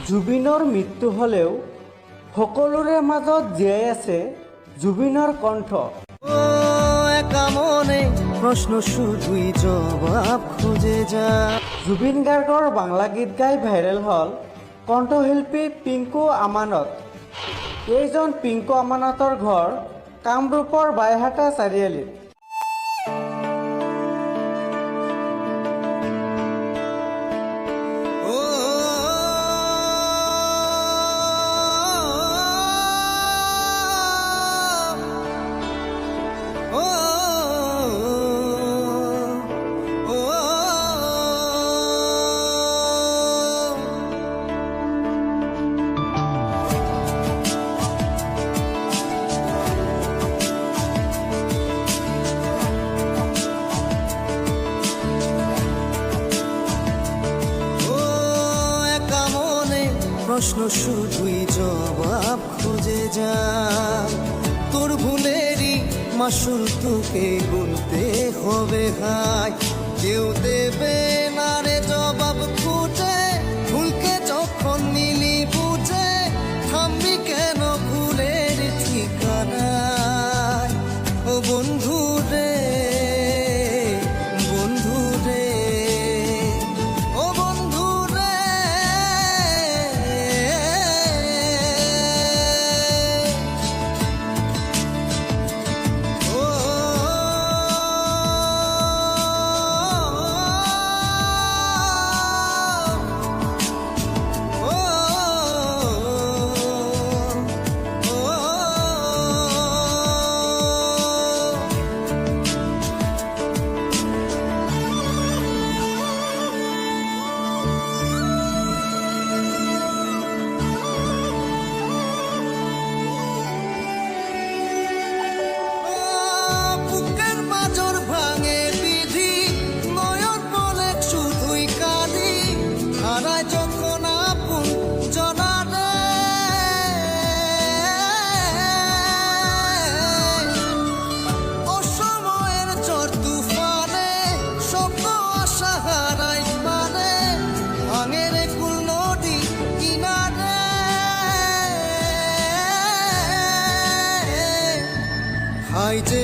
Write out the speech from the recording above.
জুবিনৰ মৃত্যু হ'লেও সকলোৰে মাজত জীয়াই আছে জুবিনৰ কণ্ঠ। প্রশ্ন শুধুই জবাব খুঁজে যা। জুবিন গাৰ্গৰ বাংলা গীত গাই ভাইৰেল হ'ল কণ্ঠশিল্পী পিংকু আমানত। এইজন পিংকু আমানতৰ ঘৰ কামৰূপৰ বাইহাটা চাৰিআলিত। প্রশ্ন শুধুই জবাব খুঁজে যা। তোর ভুলেরই মাসুল তোকে গুনতে হবে ভাই, কেউ দেবে না রে জবাব খুঁজে। ভুলকে যখন নিলি বুঝে থামবি কেন ভুলের ঠিকানায়। ও বন্ধু রে, বন্ধু রে, ও বন্ধু রে। হাই যে